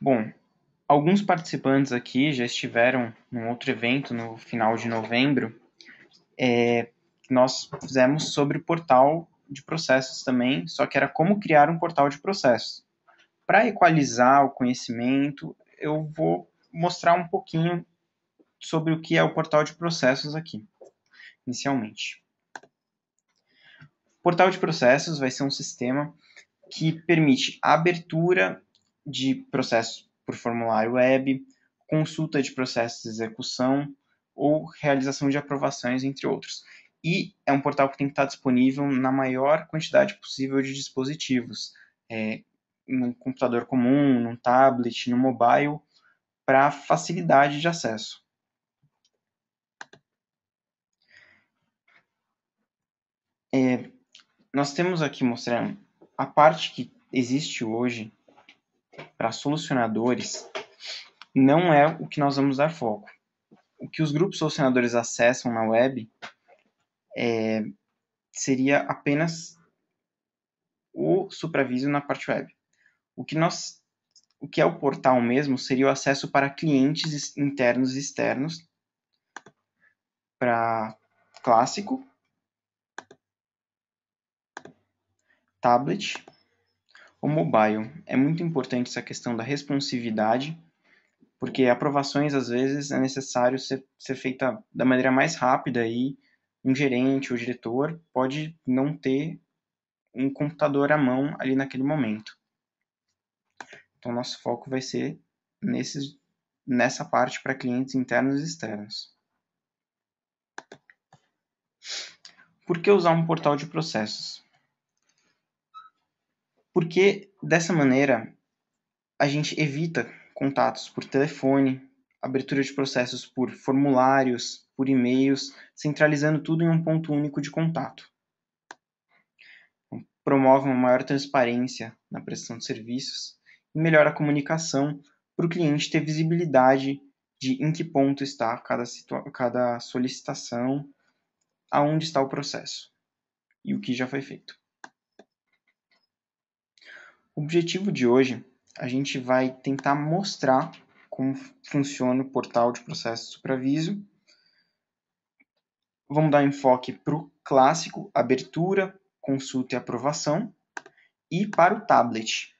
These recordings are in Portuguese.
Bom, alguns participantes aqui já estiveram num outro evento no final de novembro, que nós fizemos sobre o portal de processos também, só que era como criar um portal de processos. Para equalizar o conhecimento, eu vou mostrar um pouquinho sobre o que é o portal de processos aqui, inicialmente. O portal de processos vai ser um sistema que permite a abertura de processos por formulário web, consulta de processos de execução ou realização de aprovações, entre outros. E é um portal que tem que estar disponível na maior quantidade possível de dispositivos, no computador comum, no tablet, no mobile, para facilidade de acesso. Nós temos aqui mostrando a parte que existe hoje para solucionadores, não é o que nós vamos dar foco. O que os grupos solucionadores acessam na web seria apenas o SupraVisio na parte web. O que é o portal mesmo seria o acesso para clientes internos e externos, para clássico, tablet ou mobile. É muito importante essa questão da responsividade, porque aprovações às vezes é necessário ser feita da maneira mais rápida e um gerente ou diretor pode não ter um computador à mão ali naquele momento. Então, nosso foco vai ser nessa parte para clientes internos e externos. Por que usar um portal de processos? Porque dessa maneira a gente evita contatos por telefone, abertura de processos por formulários, por e-mails, centralizando tudo em um ponto único de contato. Promove uma maior transparência na prestação de serviços e melhora a comunicação para o cliente ter visibilidade de em que ponto está cada solicitação, aonde está o processo e o que já foi feito. O objetivo de hoje, a gente vai tentar mostrar como funciona o portal de processos SupraVisio. Vamos dar enfoque para o clássico, abertura, consulta e aprovação, e para o tablet.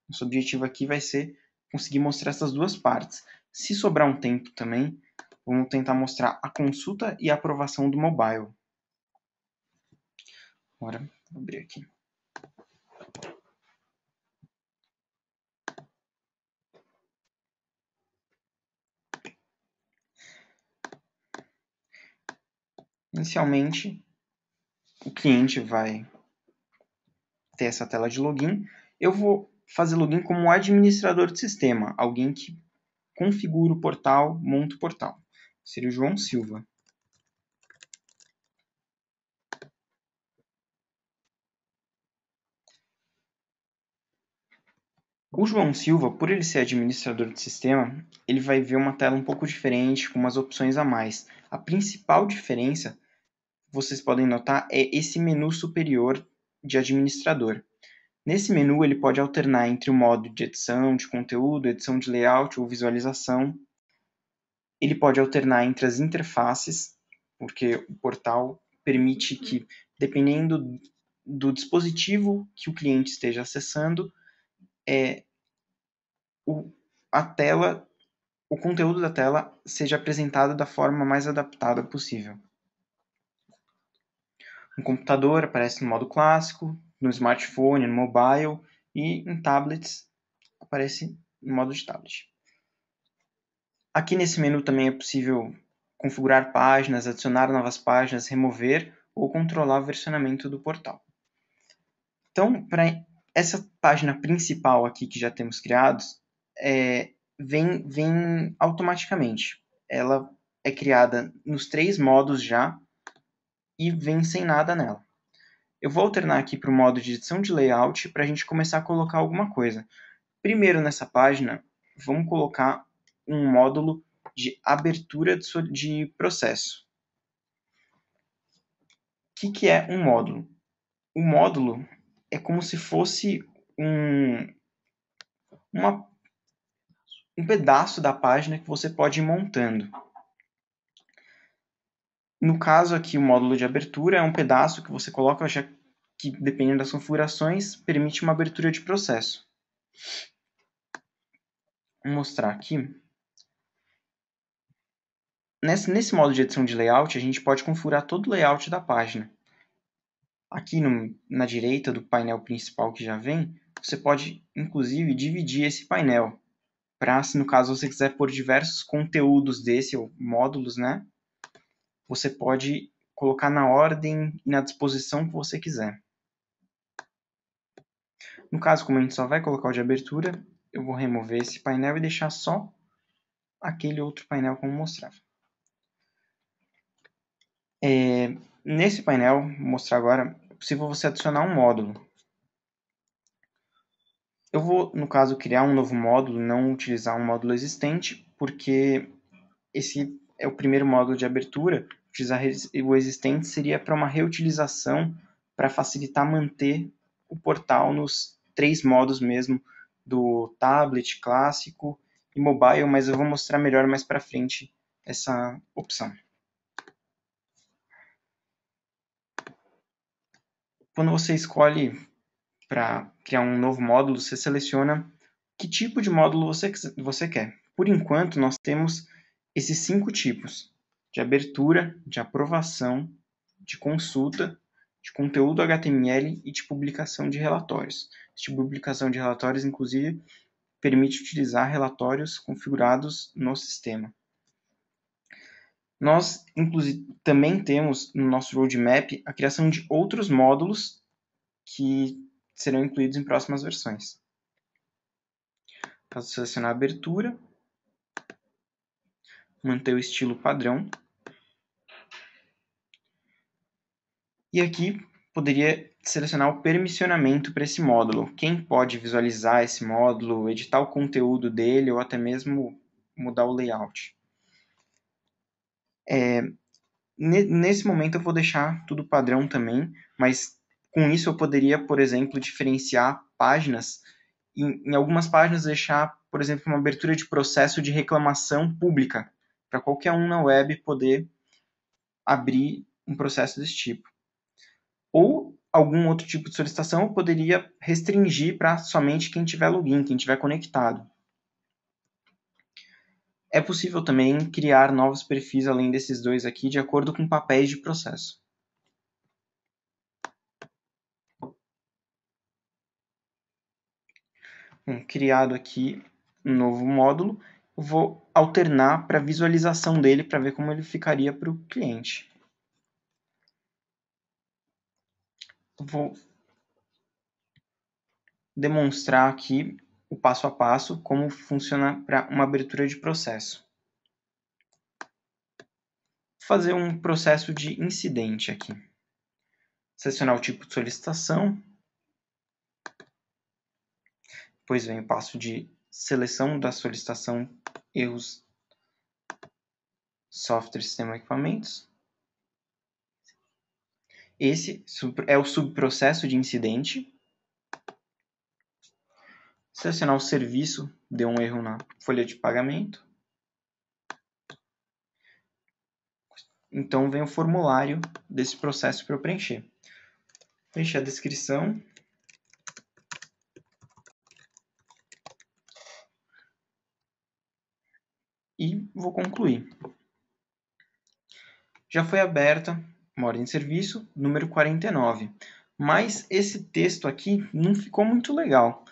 Nosso objetivo aqui vai ser conseguir mostrar essas duas partes. Se sobrar um tempo também, vamos tentar mostrar a consulta e a aprovação do mobile. Agora, vou abrir aqui. Inicialmente, o cliente vai ter essa tela de login. Eu vou fazer login como administrador de sistema, alguém que configura o portal, monta o portal. Seria o João Silva. O João Silva, por ele ser administrador de sistema, ele vai ver uma tela um pouco diferente, com umas opções a mais. A principal diferença, vocês podem notar, é esse menu superior de administrador. Nesse menu, ele pode alternar entre o modo de edição de conteúdo, edição de layout ou visualização. Ele pode alternar entre as interfaces, porque o portal permite que, dependendo do dispositivo que o cliente esteja acessando, a tela, o conteúdo da tela seja apresentado da forma mais adaptada possível. No computador aparece no modo clássico, no smartphone, no mobile e em tablets aparece no modo de tablet. Aqui nesse menu também é possível configurar páginas, adicionar novas páginas, remover ou controlar o versionamento do portal. Então, para essa página principal aqui que já temos criados, vem automaticamente. Ela é criada nos 3 modos já e vem sem nada nela. Eu vou alternar aqui para o modo de edição de layout para a gente começar a colocar alguma coisa. Primeiro nessa página, vamos colocar um módulo de abertura de processo. O que é um módulo? O módulo é como se fosse uma um pedaço da página que você pode ir montando. No caso aqui, o módulo de abertura é um pedaço que você coloca, já que dependendo das configurações, permite uma abertura de processo. Vou mostrar aqui. Nesse modo de edição de layout, a gente pode configurar todo o layout da página. Aqui na direita do painel principal que já vem, você pode, inclusive, dividir esse painel. Para, se no caso você quiser pôr diversos conteúdos desse, ou módulos, né? Você pode colocar na ordem e na disposição que você quiser. No caso, como a gente só vai colocar o de abertura, eu vou remover esse painel e deixar só aquele outro painel como mostrava. Nesse painel, vou mostrar agora, é possível você adicionar um módulo. Eu vou, no caso, criar um novo módulo, não utilizar um módulo existente, porque esse é o primeiro módulo de abertura. Utilizar o existente seria para uma reutilização, para facilitar manter o portal nos 3 modos mesmo, do tablet, clássico e mobile, mas eu vou mostrar melhor mais para frente essa opção. Quando você escolhe para criar um novo módulo, você seleciona que tipo de módulo você quer. Por enquanto, nós temos esses 5 tipos: de abertura, de aprovação, de consulta, de conteúdo HTML e de publicação de relatórios. Essa publicação de relatórios, inclusive, permite utilizar relatórios configurados no sistema. Nós, inclusive, também temos no nosso roadmap a criação de outros módulos que serão incluídos em próximas versões. Posso selecionar a abertura, manter o estilo padrão. E aqui poderia selecionar o permissionamento para esse módulo. Quem pode visualizar esse módulo, editar o conteúdo dele ou até mesmo mudar o layout. Nesse momento eu vou deixar tudo padrão também, mas com isso eu poderia, por exemplo, diferenciar páginas. Em algumas páginas deixar, por exemplo, uma abertura de processo de reclamação pública, para qualquer um na web poder abrir um processo desse tipo. Ou algum outro tipo de solicitação eu poderia restringir para somente quem tiver login, quem tiver conectado. É possível também criar novos perfis além desses dois aqui, de acordo com papéis de processo. Bom, criado aqui um novo módulo, eu vou alternar para a visualização dele para ver como ele ficaria para o cliente. Vou demonstrar aqui o passo a passo como funciona para uma abertura de processo. Vou fazer um processo de incidente aqui. Selecionar o tipo de solicitação. Depois vem o passo de seleção da solicitação, erros, software, sistema, equipamentos. Esse é o subprocesso de incidente. Selecionar o serviço, deu um erro na folha de pagamento. Então vem o formulário desse processo para eu preencher. Preencher a descrição. E vou concluir. Já foi aberta uma ordem de serviço, número 49. Mas esse texto aqui não ficou muito legal.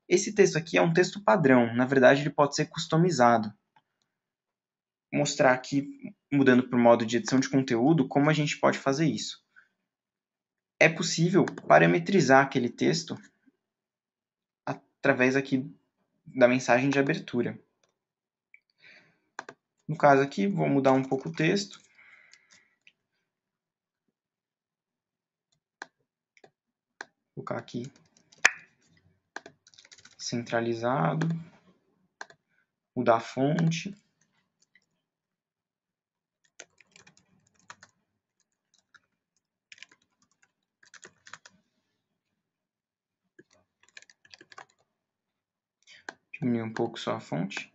Esse texto aqui é um texto padrão. Na verdade, ele pode ser customizado. Vou mostrar aqui, mudando para o modo de edição de conteúdo, como a gente pode fazer isso. É possível parametrizar aquele texto através aqui da mensagem de abertura. No caso aqui, vou mudar um pouco o texto. Vou colocar aqui centralizado. Mudar a fonte. Diminuir um pouco só a fonte.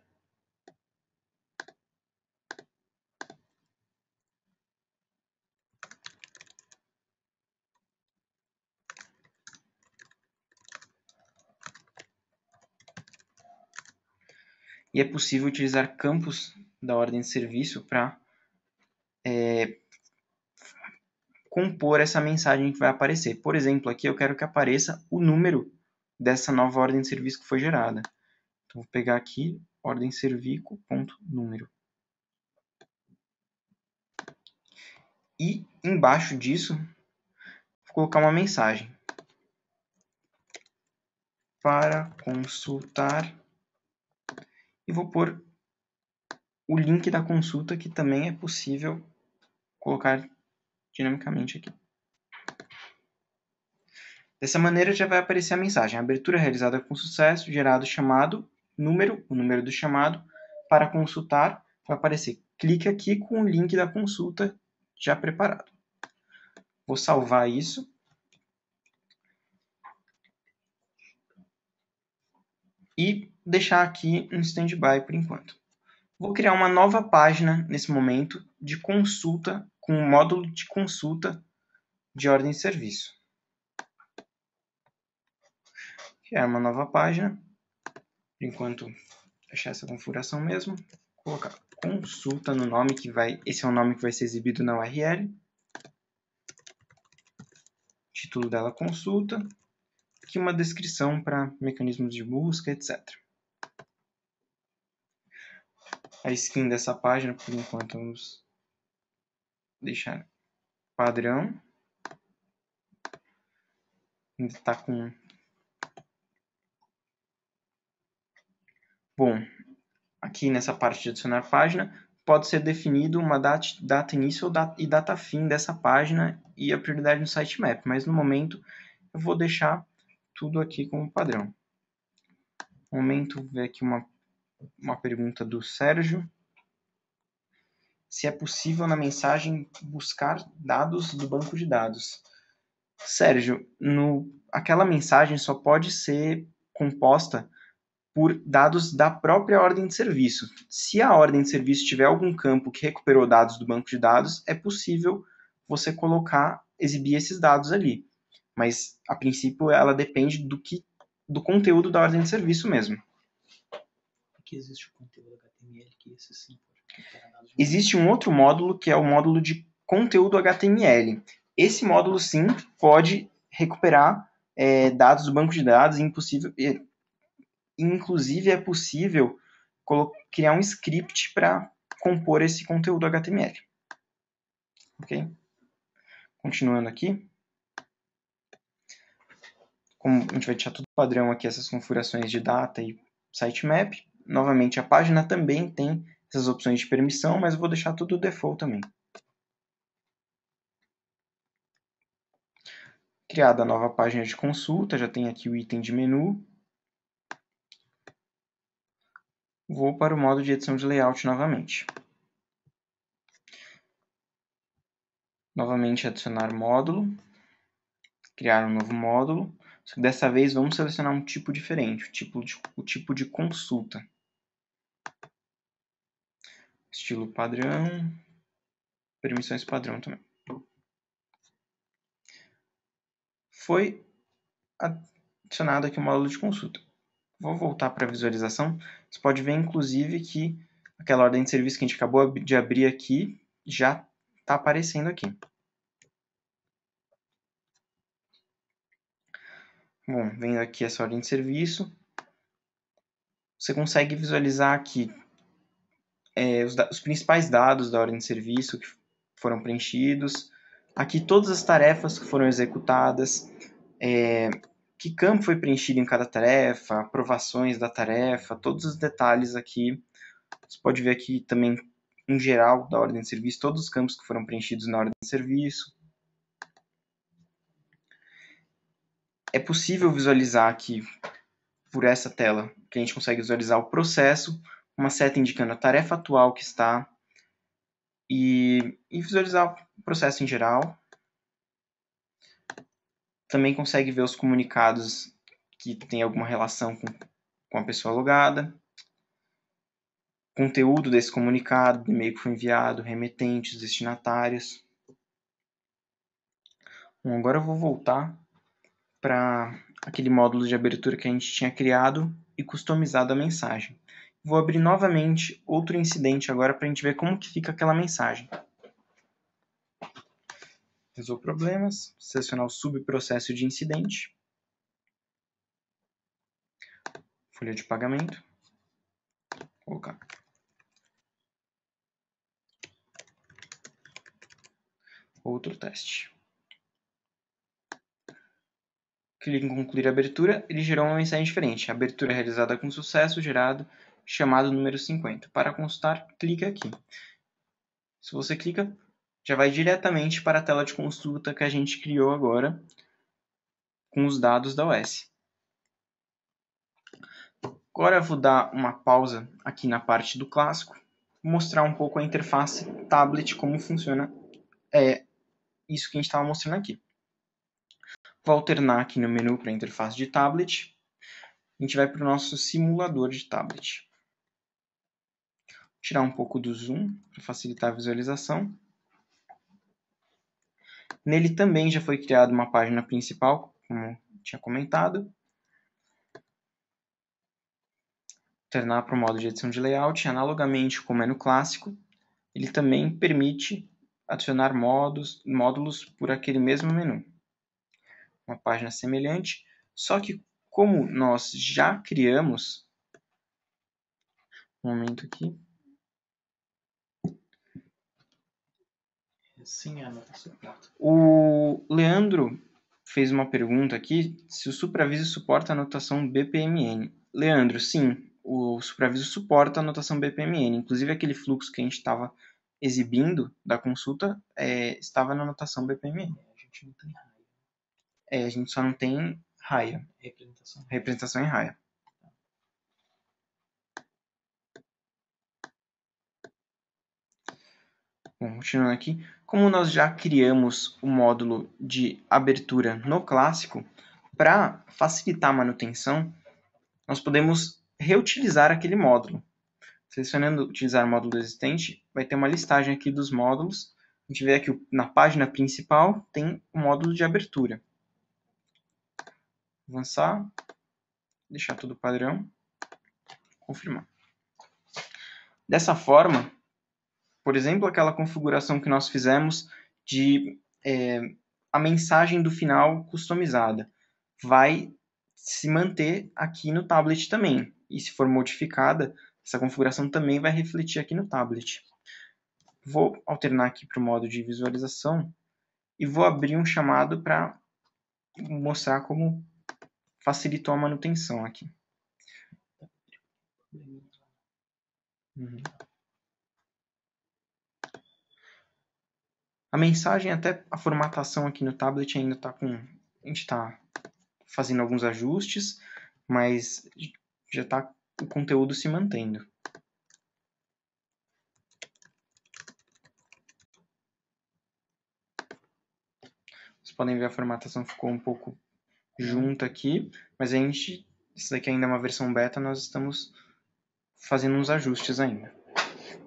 e é possível utilizar campos da ordem de serviço para compor essa mensagem que vai aparecer. Por exemplo, aqui eu quero que apareça o número dessa nova ordem de serviço que foi gerada. Então, vou pegar aqui, ordem serviço.número. E embaixo disso, vou colocar uma mensagem. Para consultar. E vou pôr o link da consulta, que também é possível colocar dinamicamente aqui. Dessa maneira já vai aparecer a mensagem. A abertura realizada com sucesso, gerado chamado, número, o número do chamado. Para consultar, vai aparecer. Clique aqui com o link da consulta já preparado. Vou salvar isso. E deixar aqui um standby por enquanto. Vou criar uma nova página nesse momento de consulta, com um módulo de consulta de ordem de serviço. Criar uma nova página. Por enquanto, deixar essa configuração mesmo. Colocar consulta no nome, esse é o nome que vai ser exibido na URL. Título dela consulta. Aqui uma descrição para mecanismos de busca, etc. A skin dessa página, por enquanto, vamos deixar padrão. Ainda está com... Bom, aqui nessa parte de adicionar página, pode ser definido uma data início e data fim dessa página e a prioridade no sitemap, mas no momento eu vou deixar tudo aqui como padrão. No momento, ver aqui uma pergunta do Sérgio. Se é possível na mensagem buscar dados do banco de dados. Sérgio, aquela mensagem só pode ser composta por dados da própria ordem de serviço. Se a ordem de serviço tiver algum campo que recuperou dados do banco de dados, é possível você exibir esses dados ali. Mas, a princípio, ela depende do conteúdo da ordem de serviço mesmo. Aqui existe o conteúdo HTML, que esse sim pode recuperar dados. Existe um outro módulo que é o módulo de conteúdo HTML. Esse módulo, sim, pode recuperar dados do banco de dados, inclusive é possível criar um script para compor esse conteúdo HTML. Ok? Continuando aqui. Como a gente vai deixar tudo padrão aqui, essas configurações de data e sitemap. Novamente, a página também tem essas opções de permissão, mas eu vou deixar tudo default também. Criada a nova página de consulta, já tem aqui o item de menu. Vou para o modo de edição de layout novamente. Novamente adicionar módulo. Criar um novo módulo. Só que dessa vez vamos selecionar um tipo diferente, o tipo de consulta. Estilo padrão. Permissões padrão também. Foi adicionado aqui o módulo de consulta. Vou voltar para a visualização. Você pode ver, inclusive, que aquela ordem de serviço que a gente acabou de abrir aqui já está aparecendo aqui. Bom, vendo aqui essa ordem de serviço, você consegue visualizar aqui os principais dados da ordem de serviço que foram preenchidos. Aqui todas as tarefas que foram executadas, que campo foi preenchido em cada tarefa, aprovações da tarefa, todos os detalhes aqui. Você pode ver aqui também, em geral, da ordem de serviço, todos os campos que foram preenchidos na ordem de serviço. É possível visualizar aqui, por essa tela, que a gente consegue visualizar o processo, uma seta indicando a tarefa atual que está, e visualizar o processo em geral. Também consegue ver os comunicados que tem alguma relação com a pessoa logada. Conteúdo desse comunicado, do e-mail que foi enviado, remetentes, destinatários. Bom, agora eu vou voltar para aquele módulo de abertura que a gente tinha criado e customizado a mensagem. Vou abrir novamente outro incidente agora para a gente ver como que fica aquela mensagem. Resolver problemas, selecionar o subprocesso de incidente, folha de pagamento, colocar. Outro teste. Clique em concluir a abertura, ele gerou uma mensagem diferente. Abertura realizada com sucesso, gerado, chamado número 50. Para consultar, clique aqui. Se você clica, já vai diretamente para a tela de consulta que a gente criou agora, com os dados da OS. Agora eu vou dar uma pausa aqui na parte do clássico, mostrar um pouco a interface tablet, como funciona isso que a gente estava mostrando aqui. Vou alternar aqui no menu para a interface de tablet. A gente vai para o nosso simulador de tablet. Tirar um pouco do zoom para facilitar a visualização. Nele também já foi criada uma página principal, como tinha comentado. Alternar para o modo de edição de layout, analogamente como é no clássico, ele também permite adicionar módulos por aquele mesmo menu. Uma página semelhante, só que como nós já criamos, um momento aqui, Sim, a nota suporta. o Leandro fez uma pergunta aqui, se o SupraViso suporta a notação BPMN. Leandro, sim, o SupraViso suporta a notação BPMN, inclusive aquele fluxo que a gente estava exibindo da consulta estava na notação BPMN. A gente não tem raio. A gente só não tem raia, representação em raia. Bom, continuando aqui, como nós já criamos o módulo de abertura no clássico, para facilitar a manutenção, nós podemos reutilizar aquele módulo. Selecionando utilizar módulo existente, vai ter uma listagem aqui dos módulos. A gente vê aqui na página principal tem o módulo de abertura. Avançar, deixar tudo padrão, confirmar. Dessa forma, por exemplo, aquela configuração que nós fizemos de a mensagem do final customizada vai se manter aqui no tablet também. E se for modificada, essa configuração também vai refletir aqui no tablet. Vou alternar aqui para o modo de visualização e vou abrir um chamado para mostrar como facilitou a manutenção aqui. A mensagem, até a formatação aqui no tablet ainda está com... A gente está fazendo alguns ajustes, mas já está o conteúdo se mantendo. Vocês podem ver a formatação ficou um pouco junta aqui, mas a gente, isso daqui ainda é uma versão beta, nós estamos fazendo uns ajustes ainda.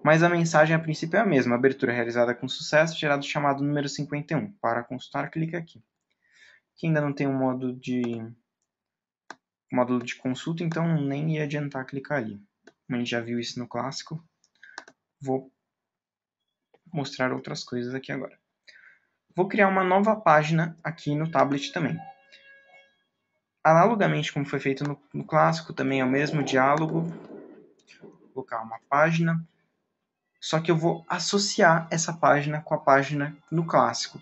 Mas a mensagem a princípio é a mesma, abertura realizada com sucesso, gerado chamado número 51. Para consultar, clique aqui. Aqui ainda não tem um módulo de consulta, então nem ia adiantar clicar ali. Como a gente já viu isso no clássico, vou mostrar outras coisas aqui agora. Vou criar uma nova página aqui no tablet também. Analogamente como foi feito no clássico, também é o mesmo diálogo. Vou colocar uma página. Só que eu vou associar essa página com a página no clássico.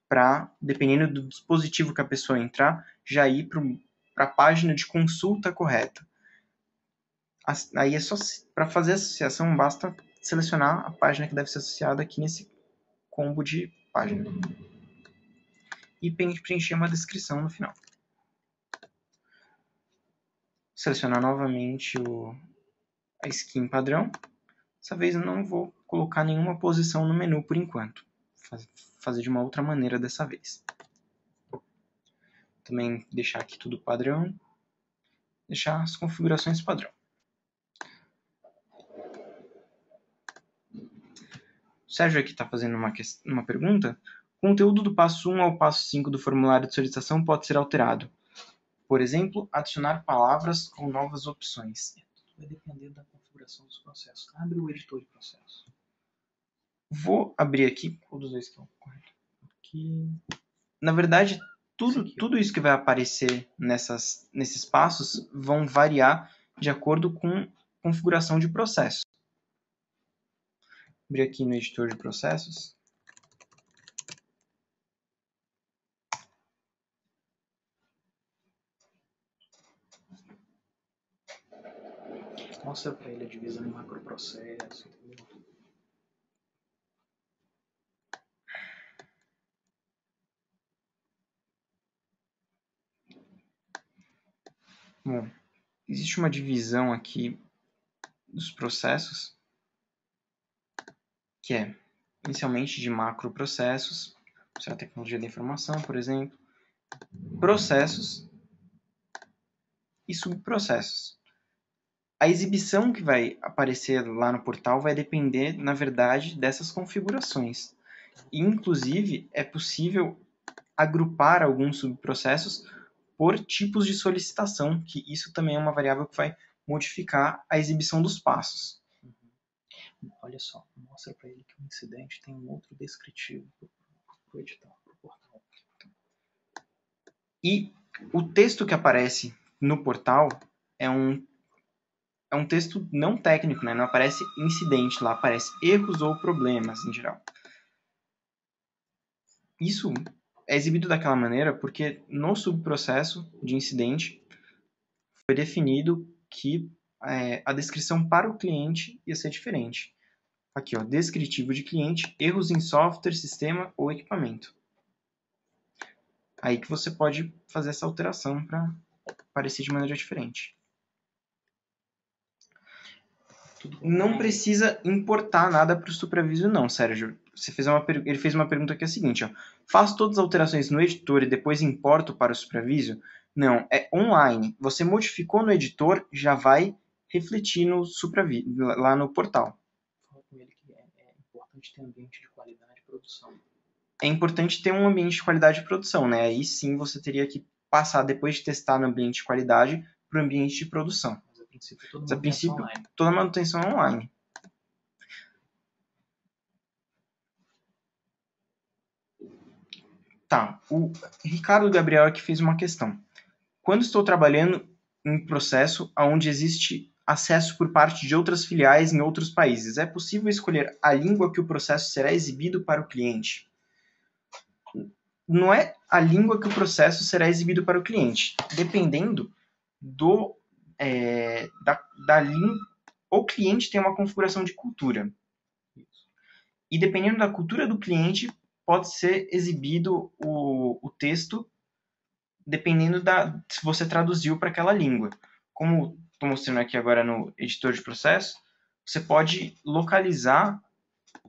Para, dependendo do dispositivo que a pessoa entrar, já ir para a página de consulta correta. Aí é só para fazer a associação, basta selecionar a página que deve ser associada aqui nesse combo de página. E preencher uma descrição no final. Selecionar novamente a skin padrão. Dessa vez eu não vou colocar nenhuma posição no menu por enquanto. Fazer de uma outra maneira dessa vez. Também deixar aqui tudo padrão. Deixar as configurações padrão. O Sérgio aqui está fazendo uma pergunta. O conteúdo do passo 1 ao passo 5 do formulário de solicitação pode ser alterado. Por exemplo, adicionar palavras ou novas opções. vai depender da configuração dos processos. Abre o editor de processos. Vou abrir aqui. Qual dos dois que é o correto? Aqui. Na verdade, Esse aqui, ó. tudo isso que vai aparecer nesses passos vão variar de acordo com a configuração de processo. Abrir aqui no editor de processos. Mostra para ele a divisão em macroprocesso. Entendeu? Bom, existe uma divisão aqui dos processos, que é inicialmente de macroprocessos, isso é a tecnologia da informação, por exemplo, processos e subprocessos. A exibição que vai aparecer lá no portal vai depender, na verdade, dessas configurações. E, inclusive, é possível agrupar alguns subprocessos por tipos de solicitação, que isso também é uma variável que vai modificar a exibição dos passos. Olha só, mostra para ele que o incidente tem um outro descritivo para o editor, para o portal. E o texto que aparece no portal é um texto não técnico, né? Não aparece incidente lá, aparece erros ou problemas em geral. Isso é exibido daquela maneira porque no subprocesso de incidente foi definido que a descrição para o cliente ia ser diferente. Aqui, ó, descritivo de cliente, erros em software, sistema ou equipamento. Aí que você pode fazer essa alteração para aparecer de maneira diferente. Não precisa importar nada para o superaviso não, Sérgio. Ele fez uma pergunta que é a seguinte, ó. Faço todas as alterações no editor e depois importo para o superaviso? Não, é online. Você modificou no editor, já vai refletir no superaviso, lá no portal. Fala com ele que é importante ter ambiente de qualidade de produção. É importante ter um ambiente de qualidade de produção, né? Aí sim você teria que passar, depois de testar no ambiente de qualidade, para o ambiente de produção. Mas a princípio, toda manutenção é online. Tá, o Ricardo Gabriel aqui fez uma questão. Quando estou trabalhando em um processo onde existe acesso por parte de outras filiais em outros países, é possível escolher a língua que o processo será exibido para o cliente? Não é a língua que o processo será exibido para o cliente. Dependendo da língua, o cliente tem uma configuração de cultura. E dependendo da cultura do cliente, pode ser exibido o texto dependendo se você traduziu para aquela língua. Como estou mostrando aqui agora no editor de processo, você pode localizar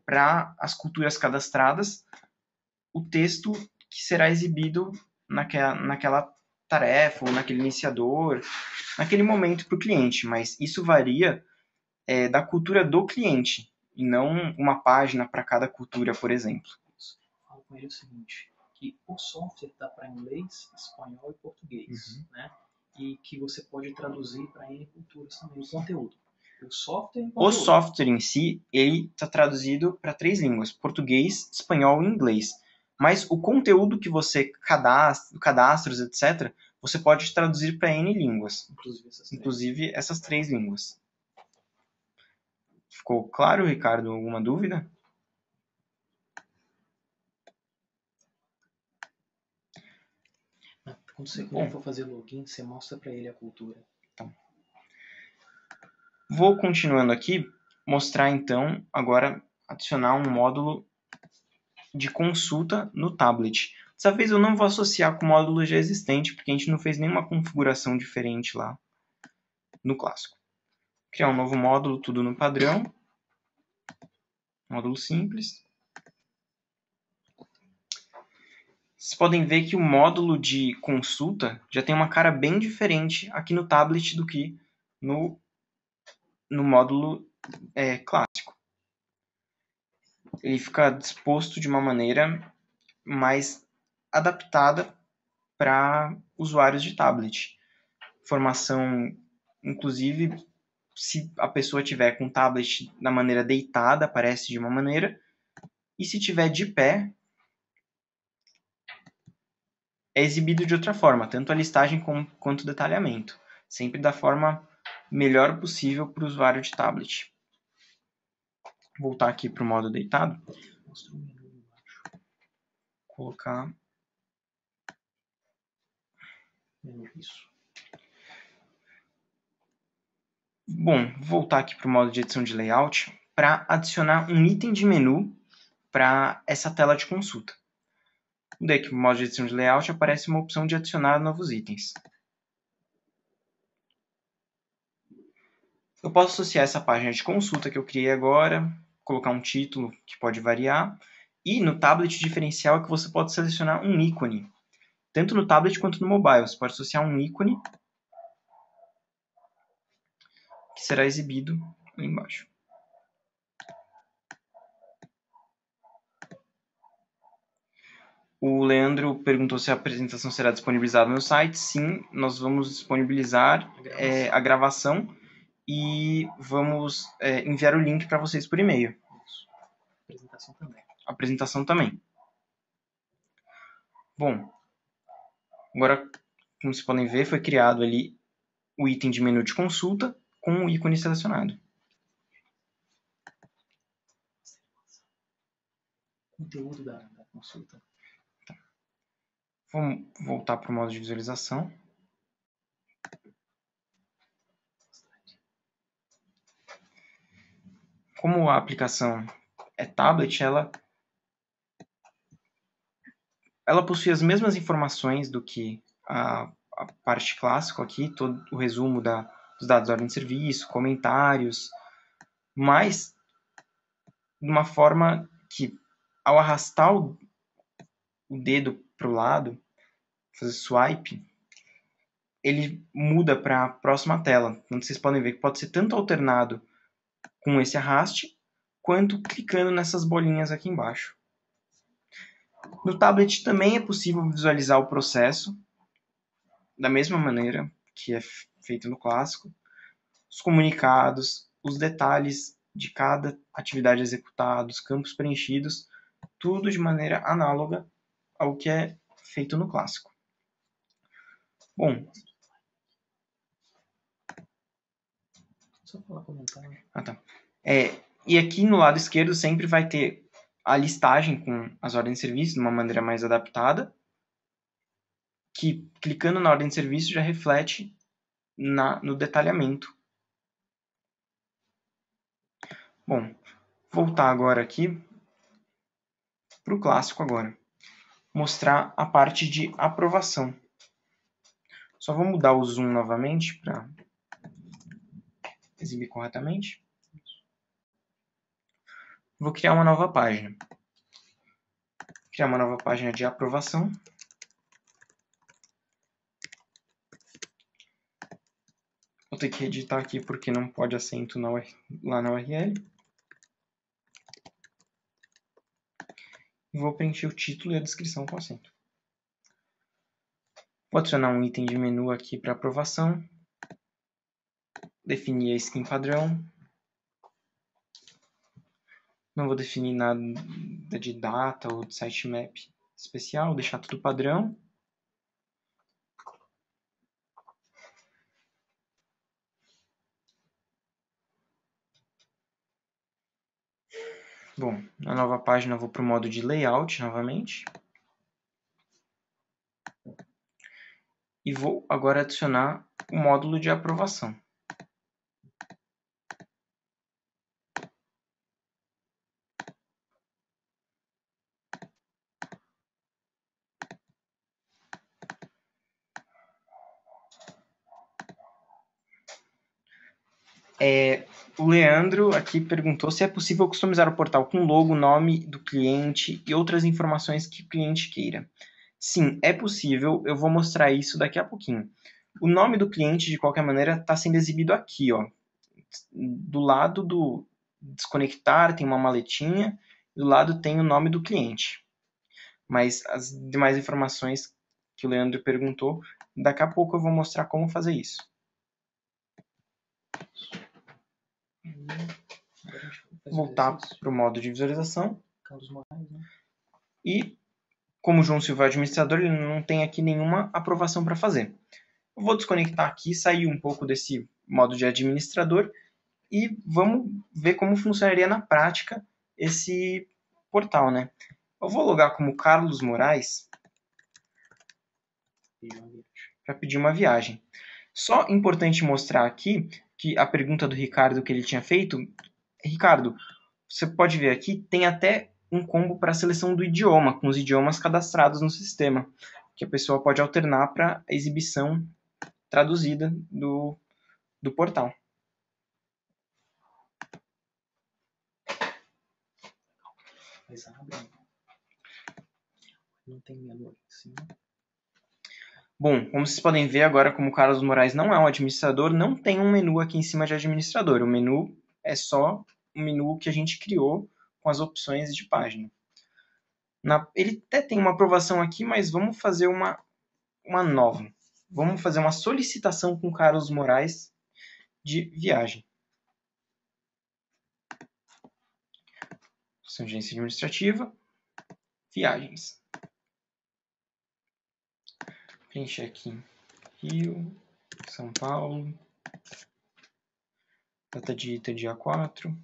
para as culturas cadastradas o texto que será exibido naquela tarefa ou naquele iniciador, naquele momento para o cliente, mas isso varia da cultura do cliente e não uma página para cada cultura, por exemplo. Falo com ele o seguinte, que o software está para inglês, espanhol e português, né? E que você pode traduzir para N culturas também o conteúdo. O software em si, ele está traduzido para 3 línguas, português, espanhol e inglês. Mas o conteúdo que você cadastros, etc., você pode traduzir para N línguas. Inclusive essas 3 línguas. Ficou claro, Ricardo? Alguma dúvida? Quando você for fazer login, você mostra para ele a cultura. Então, vou continuando aqui, mostrar então, agora, adicionar um módulo de consulta no tablet. Dessa vez eu não vou associar com o módulo já existente, porque a gente não fez nenhuma configuração diferente lá no clássico. Criar um novo módulo, tudo no padrão. Módulo simples. Vocês podem ver que o módulo de consulta já tem uma cara bem diferente aqui no tablet do que no módulo clássico. Ele fica disposto de uma maneira mais adaptada para usuários de tablet. Informação, inclusive, se a pessoa tiver com o tablet na maneira deitada, aparece de uma maneira, e se tiver de pé, é exibido de outra forma, tanto a listagem quanto o detalhamento, sempre da forma melhor possível para o usuário de tablet. Vou voltar aqui para o modo deitado. Colocar isso. Bom, vou voltar aqui para o modo de edição de layout para adicionar um item de menu para essa tela de consulta. Daí aqui no modo de edição de layout aparece uma opção de adicionar novos itens. Eu posso associar essa página de consulta que eu criei agora, colocar um título que pode variar, e no tablet diferencial é que você pode selecionar um ícone, tanto no tablet quanto no mobile. Você pode associar um ícone que será exibido ali embaixo. O Leandro perguntou se a apresentação será disponibilizada no site. Sim, nós vamos disponibilizar a gravação e vamos enviar o link para vocês por e-mail. Apresentação também. Apresentação também. Bom, agora, como vocês podem ver, foi criado ali o item de menu de consulta com o ícone selecionado. Conteúdo da consulta. Vamos voltar para o modo de visualização. Como a aplicação é tablet, ela possui as mesmas informações do que a parte clássica aqui, todo o resumo dos dados da ordem de serviço, comentários, mas de uma forma que, ao arrastar o dedo para o lado, fazer swipe, ele muda para a próxima tela. Então vocês podem ver que pode ser tanto alternado com esse arraste, quanto clicando nessas bolinhas aqui embaixo. No tablet também é possível visualizar o processo da mesma maneira que é feito no clássico. Os comunicados, os detalhes de cada atividade executada, os campos preenchidos, tudo de maneira análoga ao que é feito no clássico. Bom, só falar comentário. Tá. E aqui no lado esquerdo sempre vai ter a listagem com as ordens de serviço de uma maneira mais adaptada, que clicando na ordem de serviço já reflete no detalhamento. Bom, voltar agora aqui para o clássico agora. Mostrar a parte de aprovação. Só vou mudar o zoom novamente para exibir corretamente. Vou criar uma nova página. Criar uma nova página de aprovação. Vou ter que editar aqui porque não pode acento lá na URL. E vou preencher o título e a descrição com acento. Vou adicionar um item de menu aqui para aprovação. Definir a skin padrão. Não vou definir nada de data ou de sitemap especial, vou deixar tudo padrão. Bom, na nova página eu vou para o modo de layout novamente. E vou agora adicionar o módulo de aprovação. O Leandro aqui perguntou se é possível customizar o portal com logo, nome do cliente e outras informações que o cliente queira. Sim, é possível. Eu vou mostrar isso daqui a pouquinho. O nome do cliente, de qualquer maneira, está sendo exibido aqui, ó. Do lado do desconectar tem uma maletinha, do lado tem o nome do cliente. Mas as demais informações que o Leandro perguntou, daqui a pouco eu vou mostrar como fazer isso. voltar para o modo de visualização. Carlos Moraes, né? E, como o João Silva é administrador, ele não tem aqui nenhuma aprovação para fazer. Eu vou desconectar aqui, sair um pouco desse modo de administrador e vamos ver como funcionaria na prática esse portal, né? Eu vou logar como Carlos Moraes para pedir uma viagem. Só importante mostrar aqui que a pergunta do Ricardo que ele tinha feito, Ricardo, você pode ver aqui, tem até um combo para a seleção do idioma, com os idiomas cadastrados no sistema, que a pessoa pode alternar para a exibição traduzida do portal. Mas abre. Não tem menu aqui em cima. Bom, como vocês podem ver agora, como o Carlos Moraes não é um administrador, não tem um menu aqui em cima de administrador. O menu é só um menu que a gente criou com as opções de página. Ele até tem uma aprovação aqui, mas vamos fazer uma nova. Vamos fazer uma solicitação com o Carlos Moraes de viagem. Agência administrativa, viagens. Preencher aqui Rio, São Paulo, data de ida dia 4,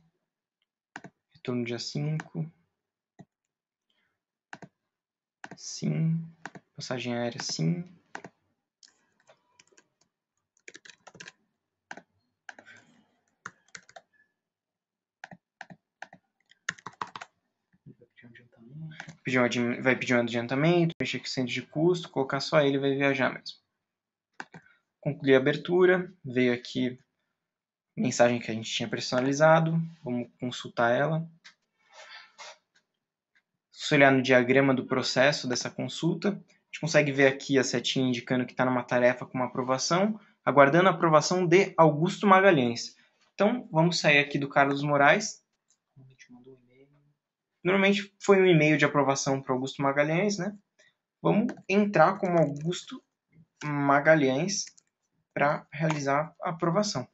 retorno dia 5, sim, passagem aérea sim. Vai pedir um adiantamento, mexer aqui centro de custo, colocar só ele e vai viajar mesmo. Concluir a abertura, veio aqui a mensagem que a gente tinha personalizado, vamos consultar ela. Se olhar no diagrama do processo dessa consulta, a gente consegue ver aqui a setinha indicando que está numa tarefa com uma aprovação, aguardando a aprovação de Augusto Magalhães. Então, vamos sair aqui do Carlos Moraes. Normalmente foi um e-mail de aprovação para Augusto Magalhães, né? Vamos entrar como Augusto Magalhães para realizar a aprovação.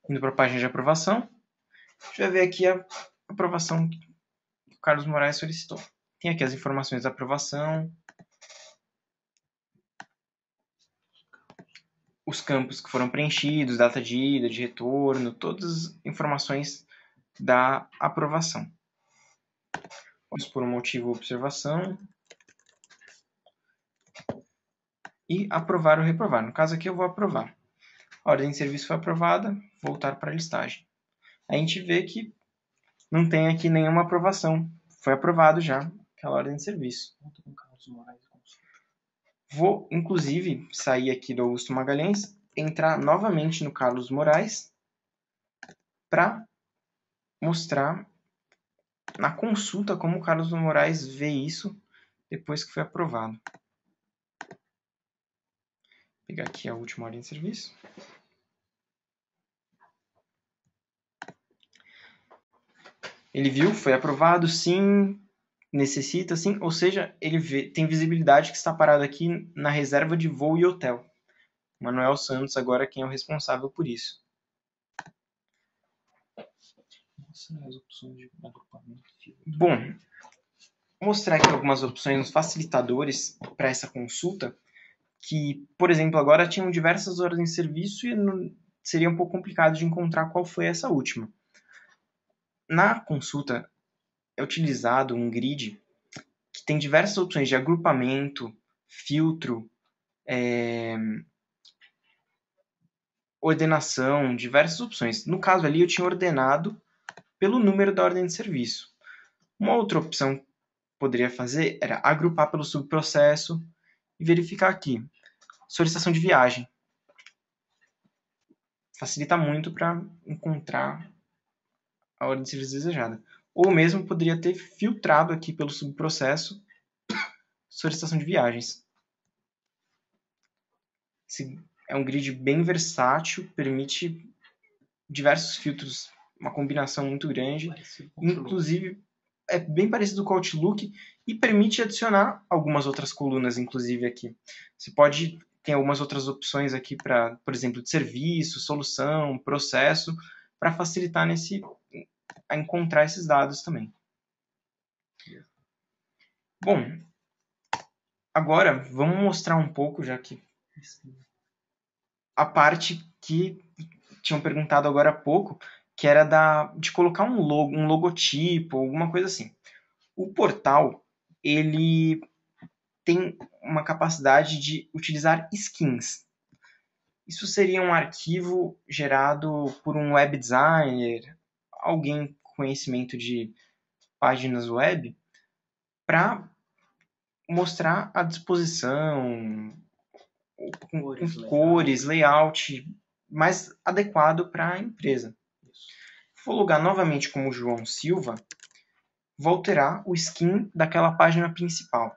Indo para a página de aprovação, a gente vai ver aqui a aprovação que o Carlos Moraes solicitou. Tem aqui as informações da aprovação, os campos que foram preenchidos, data de ida, de retorno, todas as informações da aprovação. Vamos por um motivo observação e aprovar ou reprovar. No caso aqui eu vou aprovar. A ordem de serviço foi aprovada, voltar para a listagem. A gente vê que não tem aqui nenhuma aprovação. Foi aprovado já aquela ordem de serviço. Vou, inclusive, sair aqui do Augusto Magalhães, entrar novamente no Carlos Moraes para mostrar na consulta como o Carlos Moraes vê isso depois que foi aprovado. Vou pegar aqui a última ordem de serviço. Ele viu, foi aprovado, sim, necessita, sim, ou seja, ele tem visibilidade que está parado aqui na reserva de voo e hotel. Manuel Santos agora é quem é o responsável por isso. As opções de agrupamento. Bom, vou mostrar aqui algumas opções nos facilitadores para essa consulta, que, por exemplo, agora tinham diversas ordens de serviço e seria um pouco complicado de encontrar qual foi essa última. Na consulta é utilizado um grid que tem diversas opções de agrupamento, filtro, ordenação, diversas opções. No caso ali eu tinha ordenado pelo número da ordem de serviço. Uma outra opção que poderia fazer era agrupar pelo subprocesso e verificar aqui. Solicitação de viagem. Facilita muito para encontrar a ordem de serviço desejada. Ou mesmo poderia ter filtrado aqui pelo subprocesso solicitação de viagens. Esse é um grid bem versátil, permite diversos filtros, uma combinação muito grande. Inclusive, é bem parecido com o Outlook e permite adicionar algumas outras colunas, inclusive aqui. Você pode tem algumas outras opções aqui para, por exemplo, de serviço, solução, processo, para facilitar a encontrar esses dados também. Bom, agora vamos mostrar um pouco, já que a parte que tinham perguntado agora há pouco, que era de colocar um logotipo, alguma coisa assim. O portal, ele tem uma capacidade de utilizar skins. Isso seria um arquivo gerado por um web designer, alguém com conhecimento de páginas web, para mostrar a disposição, com cores, layout mais adequado para a empresa. Vou logar novamente como João Silva, vou alterar o skin daquela página principal.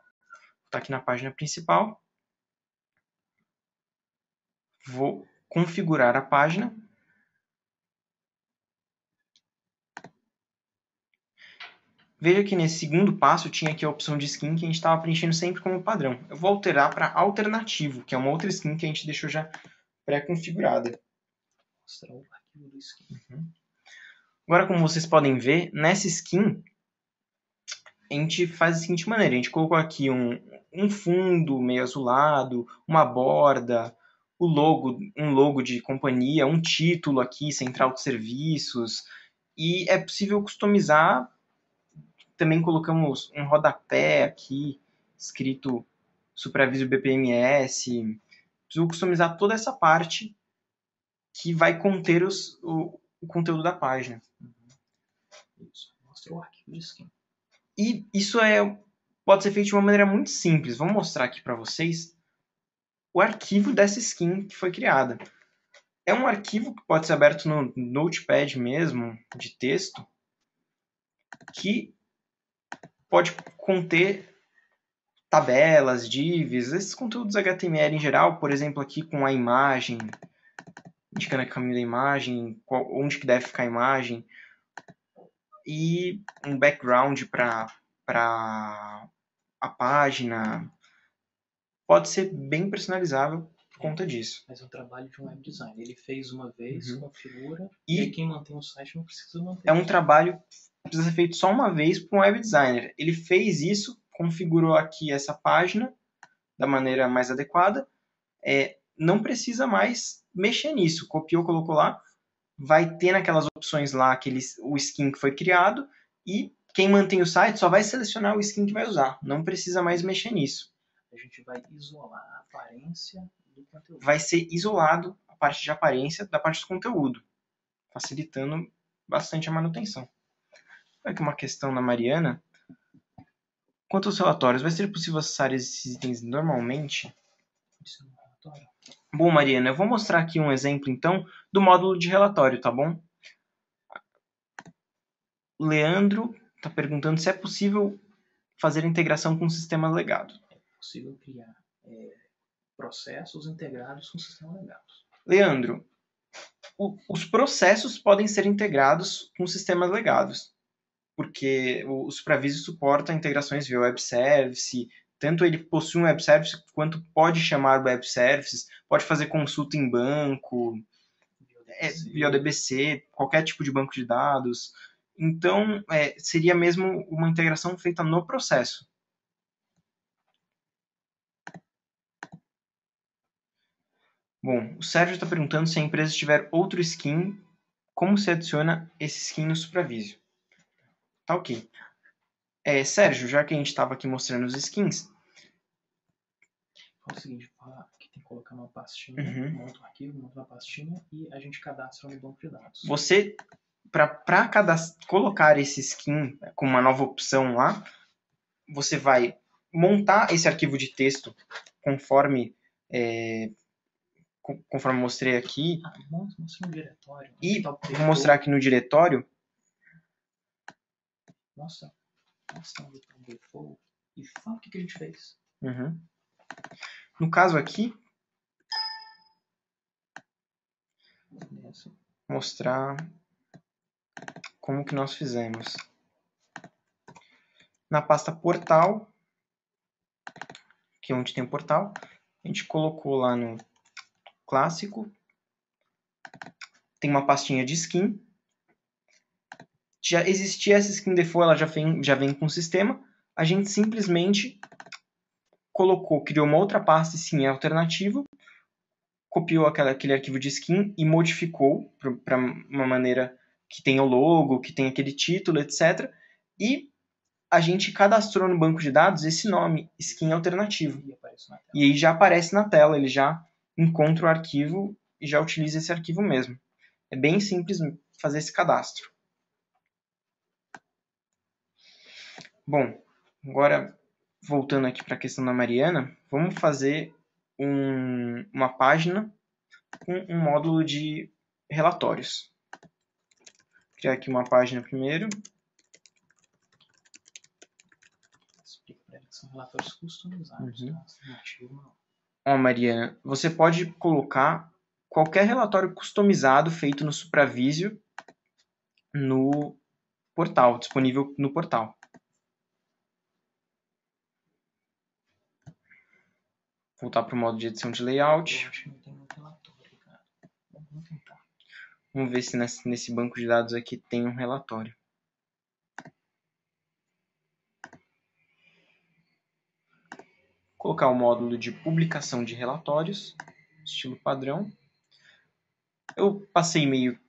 Está aqui na página principal. Vou configurar a página. Veja que nesse segundo passo tinha aqui a opção de skin que a gente estava preenchendo sempre como padrão. Eu vou alterar para alternativo, que é uma outra skin que a gente deixou já pré-configurada. Mostrar o arquivo do skin. Agora, como vocês podem ver, nessa skin, a gente faz da seguinte maneira. A gente colocou aqui um fundo meio azulado, uma borda, um logo de companhia, um título aqui, central de serviços. E é possível customizar. Também colocamos um rodapé aqui, escrito Supraviso BPMS. Preciso customizar toda essa parte que vai conter o conteúdo da página. Isso. Mostra o arquivo de skin. E isso pode ser feito de uma maneira muito simples. Vou mostrar aqui para vocês o arquivo dessa skin que foi criada. É um arquivo que pode ser aberto no Notepad mesmo, de texto, que pode conter tabelas, divs, esses conteúdos HTML em geral, por exemplo, aqui com a imagem, indicando o caminho da imagem, onde que deve ficar a imagem, e um background para a página. Pode ser bem personalizável por conta disso. Mas é um trabalho de um web designer. Ele fez uma vez, configura, e aí quem mantém o site não precisa manter. É um trabalho que precisa ser feito só uma vez para um web designer. Ele fez isso, configurou aqui essa página da maneira mais adequada, não precisa mais mexer nisso. Copiou, colocou lá, vai ter naquelas opções lá o skin que foi criado e quem mantém o site só vai selecionar o skin que vai usar. Não precisa mais mexer nisso. A gente vai isolar a aparência do conteúdo. Vai ser isolado a parte de aparência da parte do conteúdo, facilitando bastante a manutenção. Aqui uma questão da Mariana. Quanto aos relatórios, vai ser possível acessar esses itens normalmente? Isso é um relatório. Bom, Mariana, eu vou mostrar aqui um exemplo, então, do módulo de relatório, tá bom? Leandro está perguntando se é possível fazer integração com o sistema legado. É possível criar processos integrados com o sistema legado. Leandro, os processos podem ser integrados com sistemas legados, porque o Supraviso suporta integrações via web service, tanto ele possui um web service quanto pode chamar web services, pode fazer consulta em banco, via ODBC, qualquer tipo de banco de dados. Então, seria mesmo uma integração feita no processo. Bom, o Sérgio está perguntando se a empresa tiver outro skin, como se adiciona esse skin no Supraviso. Tá ok. Sérgio, já que a gente estava aqui mostrando os skins... É o seguinte, aqui tem que colocar uma pastinha, monta um arquivo, monta uma pastinha e a gente cadastra no banco de dados. Você, para colocar esse skin com uma nova opção lá, você vai montar esse arquivo de texto conforme mostrei aqui. Mostra no diretório. E vou mostrar aqui no diretório. Mostra onde está o default e fala o que a gente fez. No caso aqui, mostrar como que nós fizemos. Na pasta portal, que é onde tem o portal, A gente colocou lá no clássico. Tem uma pastinha de skin. Já existia essa skin default, ela já vem com o sistema. A gente simplesmente criou uma outra pasta skin alternativo, copiou aquele arquivo de skin e modificou para uma maneira que tenha o logo, que tenha aquele título, etc. E a gente cadastrou no banco de dados esse nome, skin alternativo. E aí já aparece na tela, ele já encontra o arquivo e já utiliza esse arquivo mesmo. É bem simples fazer esse cadastro. Bom, agora voltando aqui para a questão da Mariana, vamos fazer uma página com um módulo de relatórios. Vou criar aqui uma página primeiro. Explica para ele que são relatórios customizados, tá? Nativo não. Ó, Mariana, você pode colocar qualquer relatório customizado feito no SupraVisio no portal, disponível no portal. Voltar para o modo de edição de layout. Eu acho que não tem um relatório, cara. Vamos tentar. Vamos ver se nesse banco de dados aqui tem um relatório. Colocar o módulo de publicação de relatórios, estilo padrão. Eu passei meio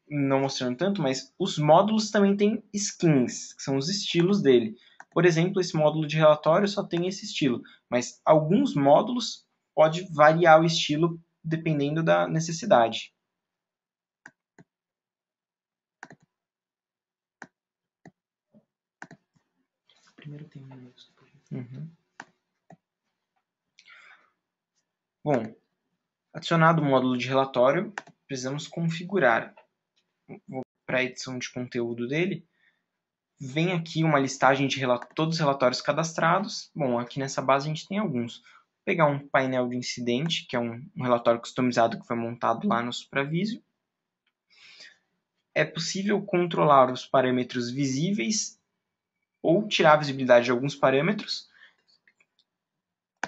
não mostrando tanto, mas os módulos também têm skins, que são os estilos dele. Por exemplo, esse módulo de relatório só tem esse estilo, mas alguns módulos pode variar o estilo dependendo da necessidade. Primeiro tem um e-mail. Bom, adicionado o módulo de relatório, precisamos configurar. Para a edição de conteúdo dele, vem aqui uma listagem de todos os relatórios cadastrados. Bom, aqui nessa base a gente tem alguns. Vou pegar um painel de incidente, que é um relatório customizado que foi montado lá no SupraVisio. É possível controlar os parâmetros visíveis ou tirar a visibilidade de alguns parâmetros,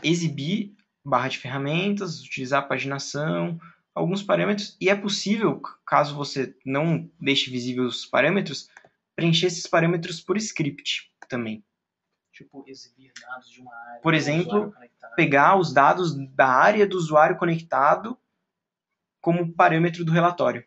exibir barra de ferramentas, utilizar a paginação, alguns parâmetros, e é possível, caso você não deixe visíveis os parâmetros, preencher esses parâmetros por script também. Tipo, exibir dados de uma área. Por exemplo, pegar os dados da área do usuário conectado como parâmetro do relatório.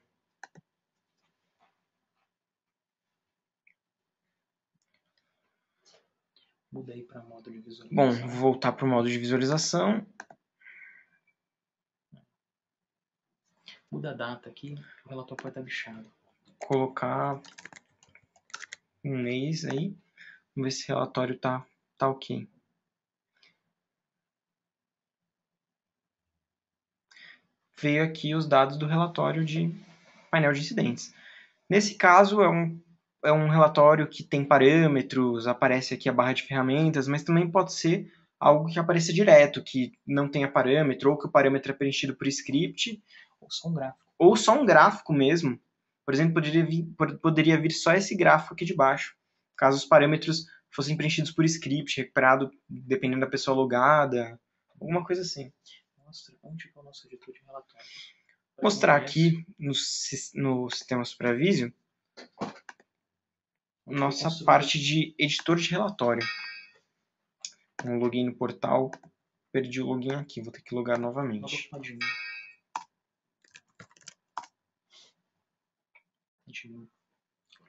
Mudei para modo de visualização. Bom, vou voltar para o modo de visualização. Muda a data aqui, o relatório pode estar bichado. Colocar um mês aí. Vamos ver se esse relatório tá ok. Veio aqui os dados do relatório de painel de incidentes. Nesse caso, é um relatório que tem parâmetros, aparece aqui a barra de ferramentas, mas também pode ser algo que apareça direto, que não tenha parâmetro, ou que o parâmetro é preenchido por script, ou só um gráfico. Ou só um gráfico mesmo. Por exemplo, poderia vir só esse gráfico aqui de baixo, caso os parâmetros fossem preenchidos por script, recuperado dependendo da pessoa logada, alguma coisa assim. Mostra onde é o nosso editor de relatórios. Vou mostrar aqui no sistema SupraVisio nossa parte de editor de relatório. Um login no portal, perdi o login aqui, vou ter que logar novamente.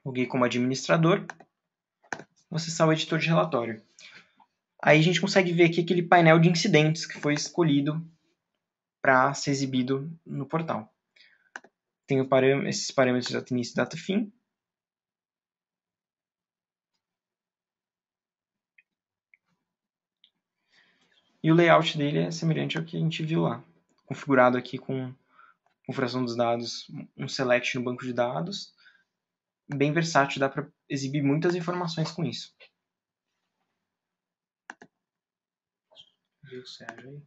Loguei como administrador, vou acessar o editor de relatório. Aí a gente consegue ver aqui aquele painel de incidentes que foi escolhido para ser exibido no portal. Tem esses parâmetros data início e data fim. E o layout dele é semelhante ao que a gente viu lá. Configurado aqui com configuração dos dados, um select no banco de dados. Bem versátil, dá para exibir muitas informações com isso. Viu o Sérgio aí?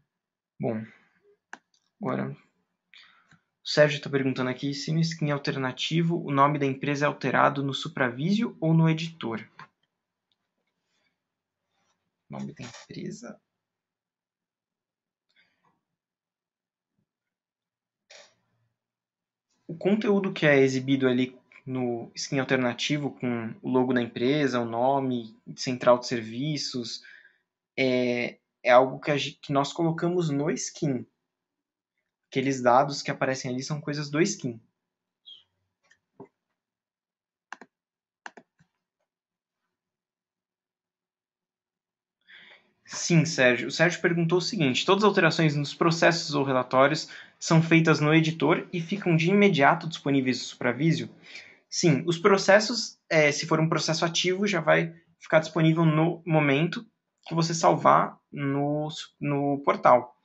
Bom, agora o Sérgio está perguntando aqui se no skin alternativo o nome da empresa é alterado no SupraVisio ou no editor. Nome da empresa. o conteúdo que é exibido ali no skin alternativo, com o logo da empresa, o nome, central de serviços, é algo que nós colocamos no skin. Aqueles dados que aparecem ali são coisas do skin. Sim, Sérgio. O Sérgio perguntou o seguinte: todas as alterações nos processos ou relatórios são feitas no editor e ficam de imediato disponíveis no SupraVisio? Sim, os processos, se for um processo ativo, já vai ficar disponível no momento que você salvar no portal.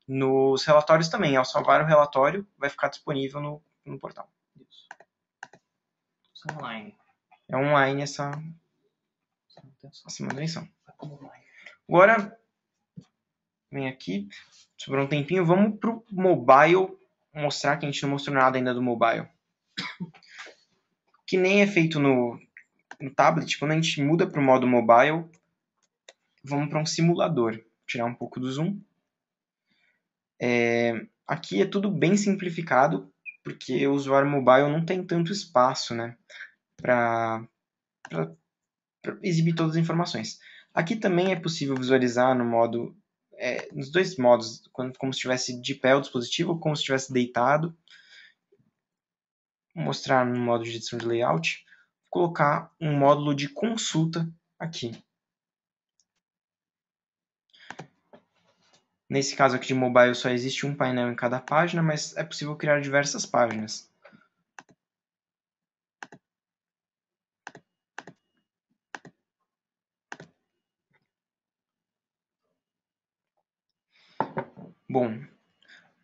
Nos relatórios também, ao salvar o relatório, vai ficar disponível no portal. Isso. Isso é online. É online essa manutenção. Agora, vem aqui, sobrou um tempinho, vamos para o mobile, mostrar que a gente não mostrou nada ainda do mobile. Que nem é feito no tablet, quando a gente muda para o modo mobile, vamos para um simulador. Vou tirar um pouco do zoom. Aqui é tudo bem simplificado, porque o usuário mobile não tem tanto espaço, né, para exibir todas as informações. Aqui também é possível visualizar no modo, nos dois modos, como se estivesse de pé o dispositivo ou como se estivesse deitado. Vou mostrar no modo de edição de layout. Vou colocar um módulo de consulta aqui. Nesse caso aqui de mobile só existe um painel em cada página, mas é possível criar diversas páginas. Bom,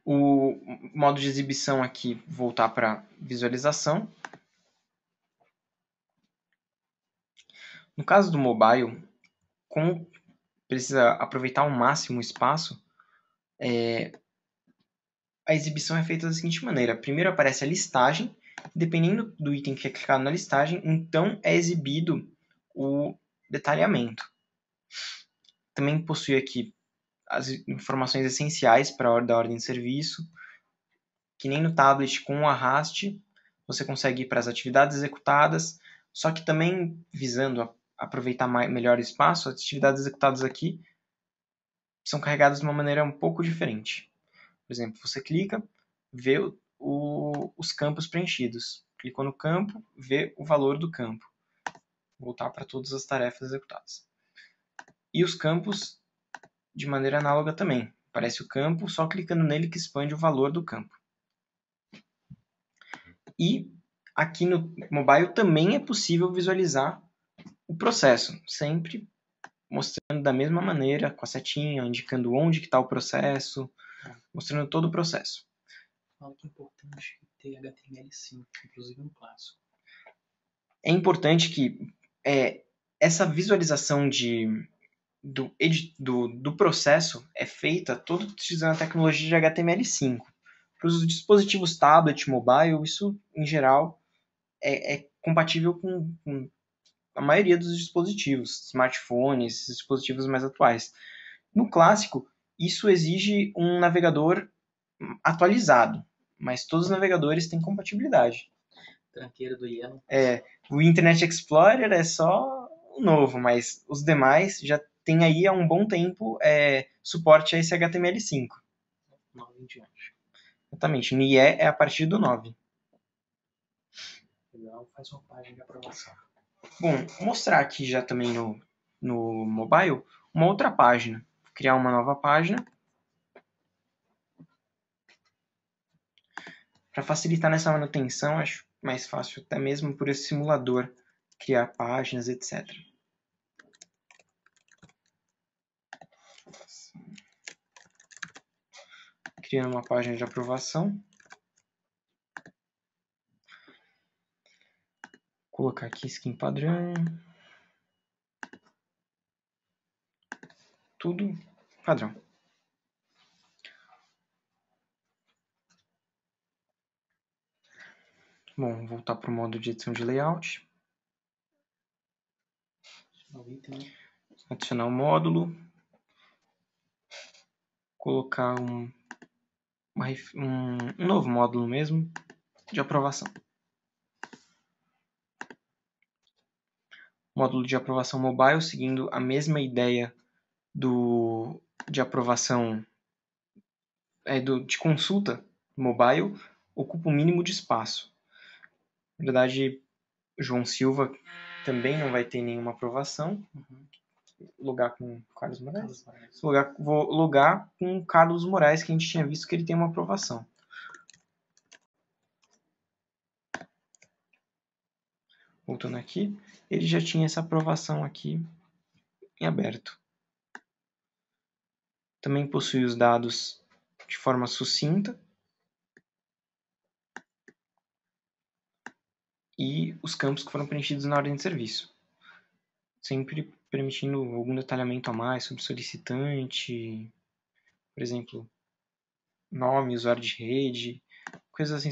o modo de exibição aqui, voltar para visualização. No caso do mobile, como precisa aproveitar ao máximo o espaço, a exibição é feita da seguinte maneira. Primeiro aparece a listagem, dependendo do item que é clicado na listagem, então é exibido o detalhamento. Também possui aqui as informações essenciais para a ordem de serviço, que nem no tablet com o arraste, você consegue ir para as atividades executadas, só que também visando aproveitar melhor o espaço, as atividades executadas aqui são carregadas de uma maneira um pouco diferente. Por exemplo, você clica, vê os campos preenchidos. Clicou no campo, vê o valor do campo. Voltar para todas as tarefas executadas. E os campos de maneira análoga também. Aparece o campo, só clicando nele que expande o valor do campo. E aqui no mobile também é possível visualizar o processo, sempre mostrando da mesma maneira, com a setinha, indicando onde está o processo, mostrando todo o processo. Fala que é importante ter HTML5, inclusive no clássico. É importante que essa visualização do processo é feita toda utilizando a tecnologia de HTML5. Para os dispositivos tablet, mobile, isso, em geral, é compatível com a maioria dos dispositivos, smartphones, dispositivos mais atuais. No clássico, isso exige um navegador atualizado, mas todos os navegadores têm compatibilidade. Tranqueira do IE. O Internet Explorer é só o novo, mas os demais já tem aí há um bom tempo suporte a esse HTML5. 9 em diante. Exatamente, no IE é a partir do 9. Legal, faz uma página de aprovação. Bom, vou mostrar aqui já também no mobile uma outra página. Vou criar uma nova página. Para facilitar nessa manutenção, acho mais fácil até mesmo por esse simulador criar páginas, etc. Criando uma página de aprovação. Vou colocar aqui skin padrão. Tudo padrão. Bom, voltar para o modo de edição de layout. Adicionar um módulo. Colocar um novo módulo mesmo. de aprovação. Módulo de aprovação mobile, seguindo a mesma ideia de aprovação de consulta mobile, ocupa o mínimo de espaço. Na verdade, João Silva também não vai ter nenhuma aprovação. Logar com Carlos Moraes? Vou logar com Carlos Moraes, que a gente tinha visto que ele tem uma aprovação. Voltando aqui, ele já tinha essa aprovação aqui em aberto. Também possui os dados de forma sucinta e os campos que foram preenchidos na ordem de serviço, sempre permitindo algum detalhamento a mais sobre o solicitante, por exemplo, nome, usuário de rede, coisas assim,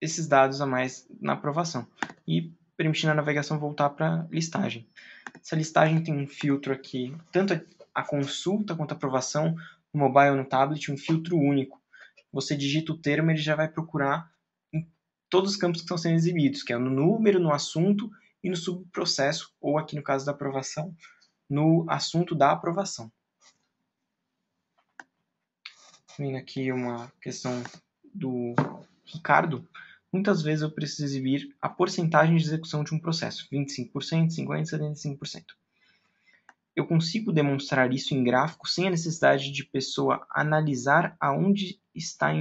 esses dados a mais na aprovação, e permitindo a navegação voltar para listagem. Essa listagem tem um filtro aqui, tanto a consulta quanto a aprovação, no mobile ou no tablet, um filtro único. Você digita o termo, ele já vai procurar em todos os campos que estão sendo exibidos, que é no número, no assunto e no subprocesso, ou aqui no caso da aprovação, no assunto da aprovação. Vendo aqui uma questão do Ricardo. Muitas vezes eu preciso exibir a porcentagem de execução de um processo, 25%, 50%, 75%. Eu consigo demonstrar isso em gráfico sem a necessidade de pessoa analisar aonde está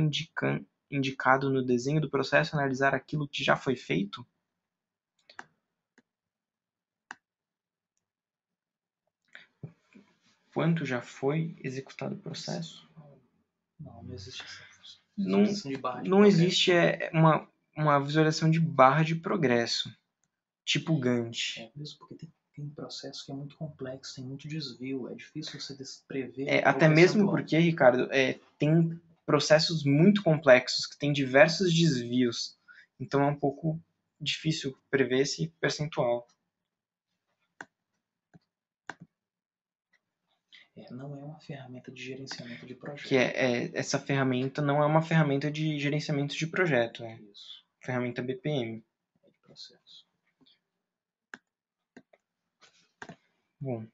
indicado no desenho do processo, analisar aquilo que já foi feito? Quanto já foi executado o processo? Não existe essa não existe uma visualização de barra de progresso, tipo Gantt. Mesmo porque tem processo que é muito complexo, tem muito desvio, é difícil você prever. Até mesmo porque, Ricardo, tem processos muito complexos que têm diversos desvios, então é um pouco difícil prever esse percentual. Não é uma ferramenta de gerenciamento de projeto. Essa ferramenta não é uma ferramenta de gerenciamento de projeto, Isso. Ferramenta BPM. De processo. Bom.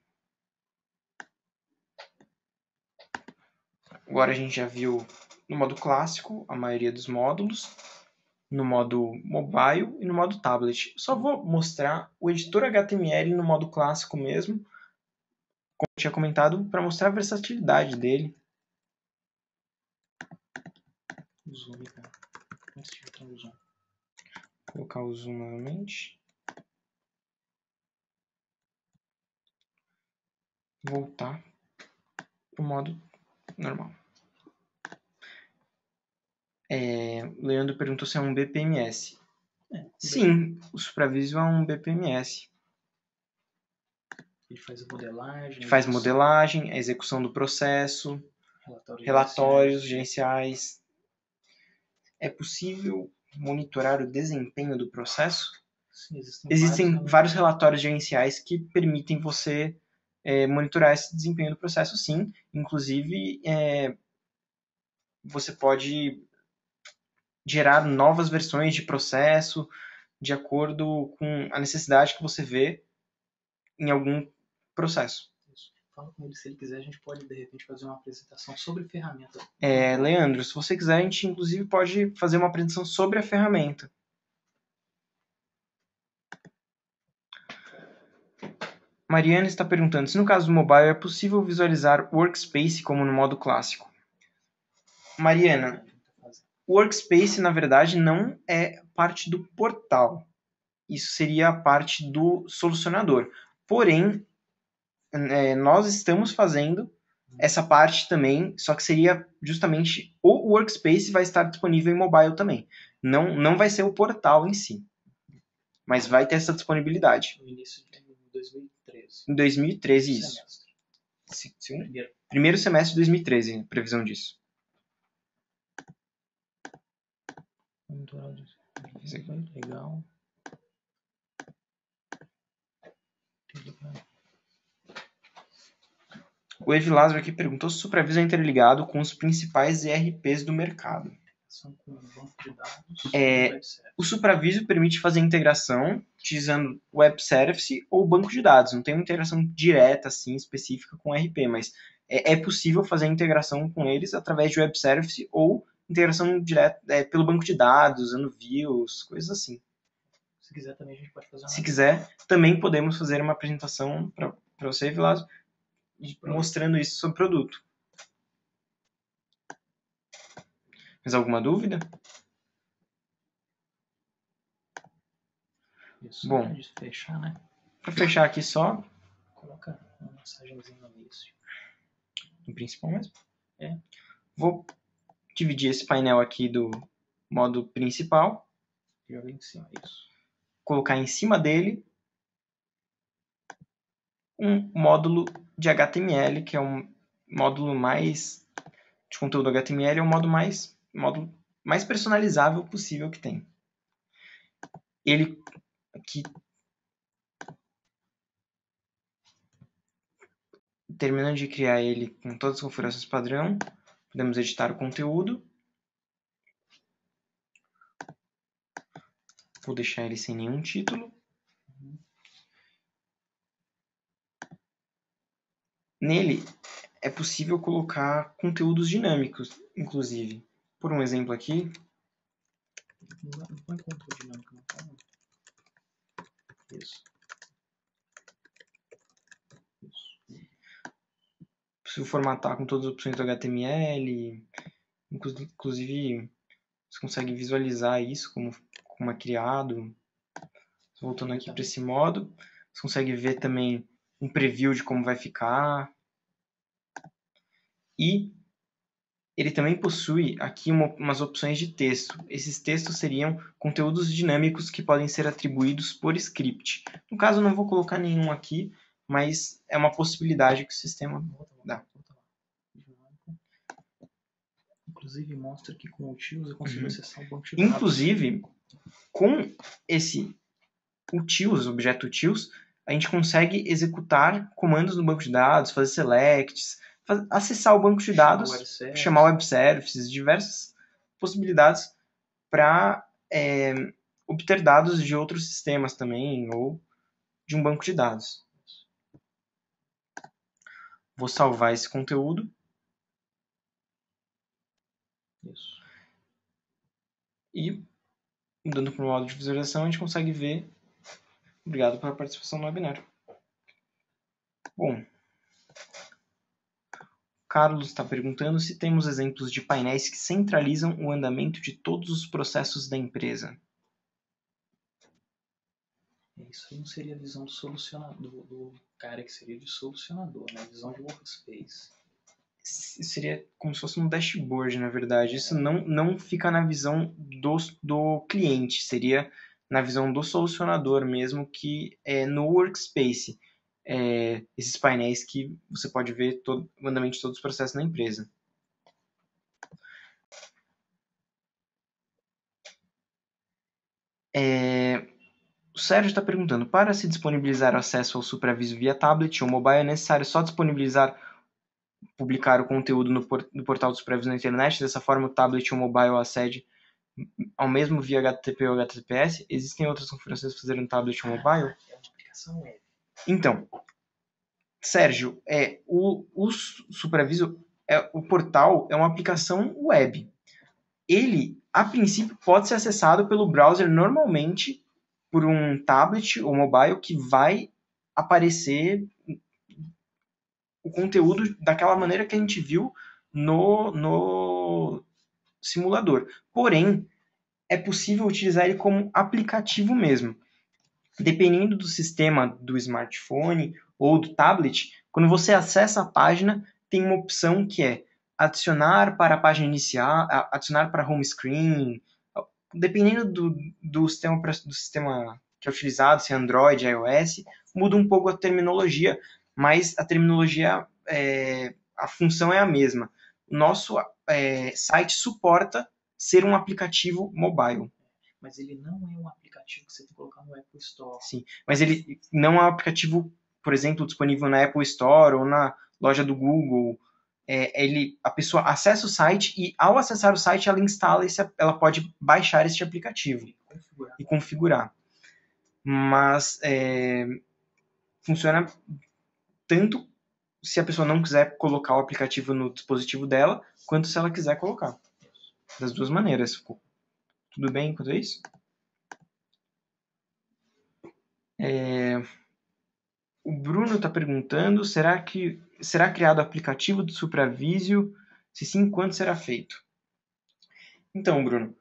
Agora a gente já viu no modo clássico a maioria dos módulos, no modo mobile e no modo tablet. Só vou mostrar o editor HTML no modo clássico mesmo, como eu tinha comentado, para mostrar a versatilidade dele. O zoom, cara. Vou colocar o zoom novamente. Voltar para o modo normal. Leandro perguntou se é um BPMS. Sim, o SupraVisio é um BPMS. Ele faz modelagem. Faz modelagem, a execução do processo, relatórios gerenciais. É possível monitorar o desempenho do processo? Sim, existem vários relatórios gerenciais que permitem você monitorar esse desempenho do processo, sim. Inclusive, você pode gerar novas versões de processo de acordo com a necessidade que você vê em algum processo. Fala com ele, se ele quiser, a gente pode, de repente, fazer uma apresentação sobre ferramenta. Leandro, se você quiser, a gente, inclusive, pode fazer uma apresentação sobre a ferramenta. Mariana está perguntando se no caso do mobile é possível visualizar o Workspace como no modo clássico. Mariana, o Workspace, na verdade, não é parte do portal. Isso seria a parte do solucionador. Porém, nós estamos fazendo essa parte também, só que seria justamente o Workspace vai estar disponível em mobile também. Não vai ser o portal em si, mas vai ter essa disponibilidade. No início de 2013. Em 2013, isso. Primeiro semestre de 2013, previsão disso. Legal. O Evilásio aqui perguntou se o SupraVisio é interligado com os principais ERPs do mercado. integração com o banco de dados web service. O SupraVisio permite fazer integração utilizando web service ou banco de dados. Não tem uma integração direta, assim, específica com RP, mas é possível fazer a integração com eles através de web service ou integração direta pelo banco de dados, usando views, coisas assim. Se quiser também a gente pode fazer uma... Se quiser, também podemos fazer uma apresentação para você, Vilazo, mostrando isso sobre o produto. Mais alguma dúvida? Isso. Bom, fechar, né? Para fechar aqui só... Coloca uma mensagenzinha no início. No principal mesmo? Vou dividir esse painel aqui do modo principal. Joga em cima, isso. Colocar em cima dele um módulo de HTML, que é um módulo mais de conteúdo HTML, é o módulo mais personalizável possível que tem. Ele aqui, terminando de criar ele com todas as configurações padrão, podemos editar o conteúdo. Vou deixar ele sem nenhum título. Nele é possível colocar conteúdos dinâmicos, inclusive. Por um exemplo aqui. Não põe conteúdo dinâmico, não fala. Isso. Possível formatar com todas as opções do HTML. Inclusive, você consegue visualizar isso como é criado. Voltando aqui para esse modo. Você consegue ver também um preview de como vai ficar. E ele também possui aqui umas opções de texto. Esses textos seriam conteúdos dinâmicos que podem ser atribuídos por script. No caso, eu não vou colocar nenhum aqui, mas é uma possibilidade que o sistema dá. Inclusive, mostra que com o Utils eu consigo acessar o banco de dados. Inclusive, com esse Utils, objeto Utils, a gente consegue executar comandos no banco de dados, fazer selects, acessar o banco de dados, chamar web services, diversas possibilidades para obter dados de outros sistemas também, ou de um banco de dados. Vou salvar esse conteúdo. Isso. E, mudando para o modo de visualização, a gente consegue ver. Obrigado pela participação no webinar. Bom, Carlos está perguntando se temos exemplos de painéis que centralizam o andamento de todos os processos da empresa. Isso aí não seria a visão do solucionador, do cara que seria de solucionador, né? A visão de workspace. Seria como se fosse um dashboard, na verdade. Isso não fica na visão do cliente, seria na visão do solucionador mesmo, que é no workspace. Esses painéis que você pode ver o andamento de todos os processos na empresa. O Sérgio está perguntando, para se disponibilizar o acesso ao SupraVisio via tablet ou mobile, é necessário só publicar o conteúdo no portal do SupraVisio na internet? Dessa forma, o tablet ou mobile acede ao mesmo via HTTP ou HTTPS? Existem outras configurações para fazer no tablet ou mobile? É uma aplicação web. Então, Sérgio, o SupraVisio, o portal é uma aplicação web. Ele, a princípio, pode ser acessado pelo browser normalmente por um tablet ou mobile que vai aparecer o conteúdo daquela maneira que a gente viu no simulador. Porém, é possível utilizar ele como aplicativo mesmo. Dependendo do sistema do smartphone ou do tablet, quando você acessa a página, tem uma opção que é adicionar para a página inicial, adicionar para home screen. Dependendo do sistema que é utilizado, se é Android, iOS, muda um pouco a terminologia, mas a terminologia, a função é a mesma. O nosso site suporta ser um aplicativo mobile. Mas ele não é um aplicativo que você tem que colocar no Apple Store. Sim, mas ele não é um aplicativo, por exemplo, disponível na Apple Store ou na loja do Google. a pessoa acessa o site e, ao acessar o site, ela instala ela pode baixar este aplicativo e configurar. Mas funciona tanto se a pessoa não quiser colocar o aplicativo no dispositivo dela, quanto se ela quiser colocar. Das duas maneiras. Ficou tudo bem quanto a isso? O Bruno está perguntando, será criado o aplicativo do Supravisio? Se sim, quando será feito? Então, Bruno,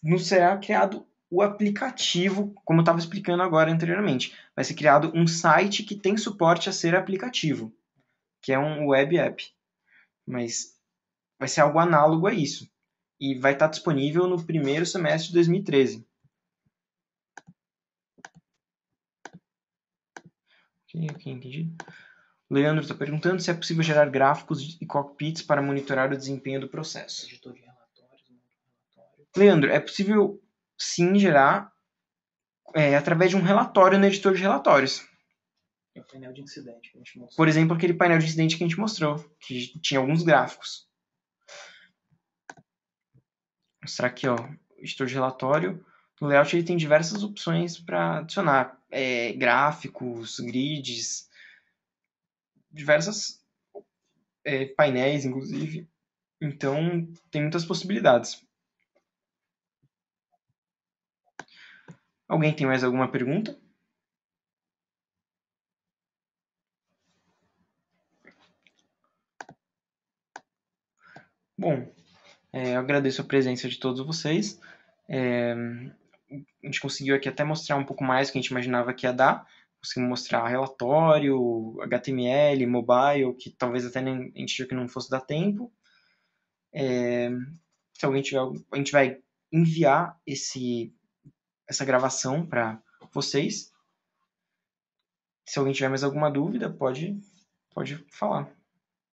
não será criado o aplicativo, como eu estava explicando agora anteriormente. Vai ser criado um site que tem suporte a ser aplicativo, que é um web app. Mas vai ser algo análogo a isso. E vai estar disponível no primeiro semestre de 2013. Ok, entendi. Leandro está perguntando se é possível gerar gráficos e cockpits para monitorar o desempenho do processo. Editor de relatórios, relatório. Leandro, é possível sim gerar através de um relatório no editor de relatórios. É o painel de incidente que a gente mostrou. Por exemplo, aquele painel de incidente que a gente mostrou, que tinha alguns gráficos. Vou mostrar aqui, ó, o editor de relatório. No layout ele tem diversas opções para adicionar gráficos, grids, diversas painéis, inclusive. Então, tem muitas possibilidades. Alguém tem mais alguma pergunta? Bom, eu agradeço a presença de todos vocês. A gente conseguiu aqui até mostrar um pouco mais do que a gente imaginava que ia dar. Conseguimos mostrar relatório, HTML, mobile, que talvez até a gente viu que não fosse dar tempo. Se alguém tiver, a gente vai enviar essa gravação para vocês. Se alguém tiver mais alguma dúvida, pode falar.